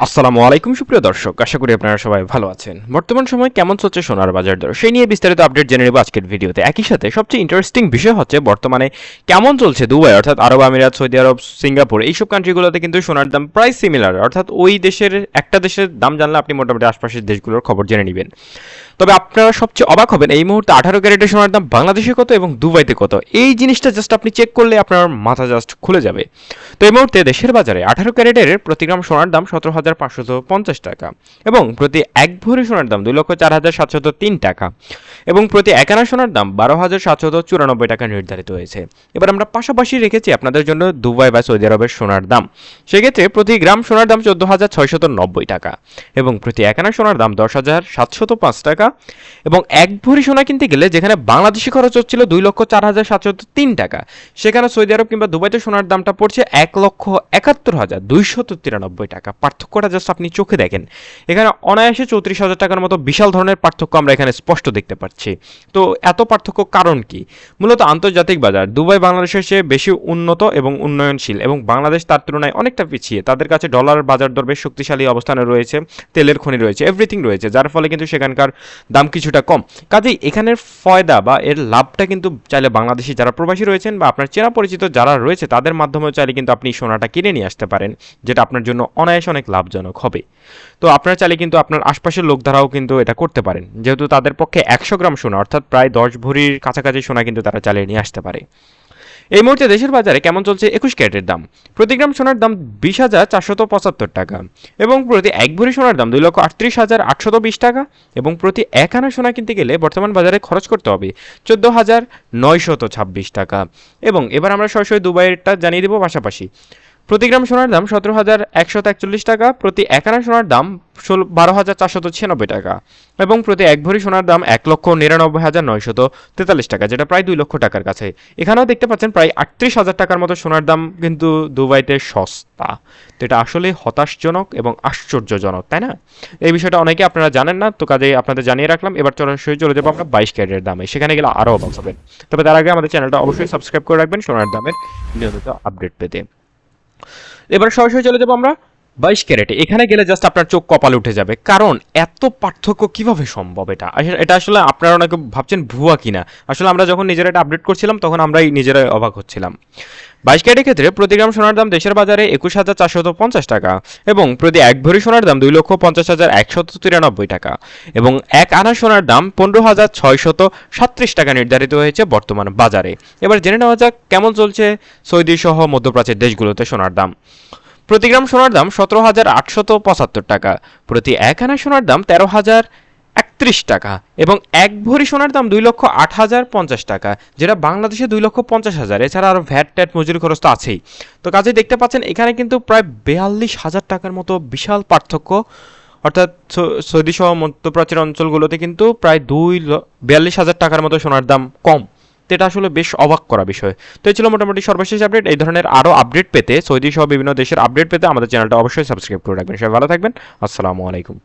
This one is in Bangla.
আসসালামু আলাইকুম সুপ্রিয় দর্শক, আশা করি আপনারা সবাই ভালো আছেন। বর্তমান সময় কেমন চলছে সোনার বাজার দর সেই নিয়ে বিস্তারিত আপডেট জেনে নেব আজকের ভিডিওতে। একই সাথে সবচেয়ে ইন্টারেস্টিং বিষয় হচ্ছে বর্তমানে কেমন চলছে দুবাই অর্থাৎ আরব আমিরাত, সৌদি আরব, সিঙ্গাপুর এইসব কান্ট্রিগুলোতে কিন্তু সোনার দাম প্রায় সিমিলার, অর্থাৎ ওই দেশের একটা দেশের দাম জানলে আপনি মোটামুটি আশপাশের দেশগুলোর খবর জেনে নেবেন। তবে আপনারা সবচেয়ে অবাক হবেন এই মুহূর্তে 18 ক্যারেটের সোনার দাম বাংলাদেশে কত এবং দুবাইতে কত। এই জিনিসটা জাস্ট আপনি চেক করলে আপনার মাথা জাস্ট খুলে যাবে। তো এই মুহূর্তে দেশের বাজারে 18 ক্যারেটের প্রতি গ্রাম সোনার দাম 17,550 টাকা এবং প্রতি এক ভরি সোনার দাম 2,04,703 টাকা এবং প্রতি এক আনা সোনার দাম 12,794 টাকা নির্ধারিত হয়েছে। এবার আমরা পাশাপাশি রেখেছি আপনাদের জন্য দুবাই বা সৌদি আরবের সোনার দাম। সেক্ষেত্রে প্রতি গ্রাম সোনার দাম 14,690 টাকা এবং প্রতি এক আনা সোনার দাম 10,705 টাকা এবং এক ভরি সোনা কিনতে গেলে যেখানে বাংলাদেশি খরচ হচ্ছিল 2,04,703 টাকা, সেখানে সৌদি আরব কিংবা দুবাইতে সোনার দামটা পড়ছে 1,71,293 টাকা। পার্থক্যটা জাস্ট আপনি চোখে দেখেন, এখানে অনায়াসে 34,000 টাকার মতো বিশাল ধরনের পার্থক্য আমরা এখানে স্পষ্ট দেখতে পাচ্ছি। তো এত পার্থক্য কারণ কি? মূলত আন্তর্জাতিক বাজার দুবাই বাংলাদেশের চেয়ে বেশি উন্নত এবং উন্নয়নশীল এবং বাংলাদেশ তার তুলনায় অনেকটা পিছিয়ে। তাদের কাছে ডলার বাজার দর বেশ শক্তিশালী অবস্থানে রয়েছে, তেলের খনি রয়েছে, এভরিথিং রয়েছে, যার ফলে কিন্তু সেখানকার দাম কিছুটা কম। কাজেই এখানের ফয়দা বা এর লাভটা কিন্তু চাইলে বাংলাদেশি যারা প্রবাসী রয়েছেন বা আপনার চেনা পরিচিত যারা রয়েছে তাদের মাধ্যমেও চাইলে কিন্তু আপনি সোনাটা কিনে নিয়ে আসতে পারেন, যেটা আপনার জন্য অনায়াসে অনেক লাভজনক হবে। তো আপনারা চাইলে কিন্তু আপনার আশপাশের লোক দ্বারাও কিন্তু এটা করতে পারেন, যেহেতু তাদের পক্ষে 100 গ্রাম সোনা অর্থাৎ প্রায় 10 ভরির কাছাকাছি সোনা কিন্তু তারা চালিয়ে নিয়ে আসতে পারে। এই মুহূর্তে দেশের বাজারে কেমন চলছে 21 ক্যারেটের দাম? প্রতি গ্রাম সোনার দাম 20,475 টাকা এবং প্রতি এক ভরি সোনার দাম 2,38,820 টাকা এবং প্রতি এক আনা সোনা কিনতে গেলে বর্তমান বাজারে খরচ করতে হবে 14,926 টাকা। এবং এবার আমরা সরাসরি দুবাইয়েরটা জানিয়ে দেবো পাশাপাশি। প্রতি গ্রাম সোনার দাম 17,141 টাকা, প্রতি এক আনা সোনার দাম 12,496 টাকা এবং প্রতি এক ভরি সোনার দাম 1,99,943 টাকা, যেটা প্রায় 2 লক্ষ টাকার কাছে। এখানেও দেখতে পাচ্ছেন প্রায় 38,000 টাকার মতো সোনার দাম কিন্তু দুবাইতে সস্তা। তো এটা আসলে হতাশজনক এবং আশ্চর্যজনক, তাই না? এই বিষয়টা অনেকে আপনারা জানেন না, তো কাজে আপনাদের জানিয়ে রাখলাম। এবার সরাসরি চলে যাবো আমরা 22 ক্যারেটের দামে, সেখানে গেলে আরও অবাক হবেন। তবে তার আগে আমাদের চ্যানেলটা অবশ্যই সাবস্ক্রাইব করে রাখবেন সোনার দামের নিয়মিত আপডেট পেতে। এবার সরাসরি চলে যাবো আমরা 22 ক্যারেটে। এখানে গেলে জাস্ট আপনার চোখ কপালে উঠে যাবে, কারণ এত পার্থক্য কিভাবে সম্ভব? এটা আসলে আপনারা অনেকে ভাবছেন ভুয়া কিনা। আসলে আমরা যখন নিজেরা এটা আপডেট করছিলাম তখন আমরাই নিজেরাই অবাক হচ্ছিলাম। 22 ক্যারেটের ক্ষেত্রে প্রতি গ্রাম সোনার দাম দেশের বাজারে 21,450 টাকা এবং প্রতি এক ভরি সোনার দাম 2,50,193 টাকা এবং এক আনা সোনার দাম 15,637 টাকা নির্ধারিত হয়েছে বর্তমান বাজারে। এবার জেনে নেওয়া যাক কেমন চলছে সৌদি সহ মধ্যপ্রাচ্যের দেশগুলোতে সোনার দাম। প্রতি গ্রাম সোনার দাম 17,875 টাকা, প্রতি এক আনা সোনার দাম 13,031 টাকা এবং এক ভরি সোনার দাম 2,08,050 টাকা, যেটা বাংলাদেশে 2,50,000। এছাড়া আরও ভ্যাট ট্যাট মজুরি খরচ তো আছেই। তো কাজেই দেখতে পাচ্ছেন এখানে কিন্তু প্রায় 42,000 টাকার মতো বিশাল পার্থক্য, অর্থাৎ সৌদি সহ মধ্যপ্রাচ্যের অঞ্চলগুলোতে কিন্তু প্রায় 42,000 টাকার মতো সোনার দাম কম। তো এটা আসলে বেশ অবাক করা বিষয়। তো এই ছিল মোটামুটি সর্বশেষ আপডেট। এই ধরনের আরও আপডেট পেতে, সৌদি সহ বিভিন্ন দেশের আপডেট পেতে আমাদের চ্যানেলটা অবশ্যই সাবস্ক্রাইব করে রাখবেন। সবাই ভালো থাকবেন। আসসালামু আলাইকুম।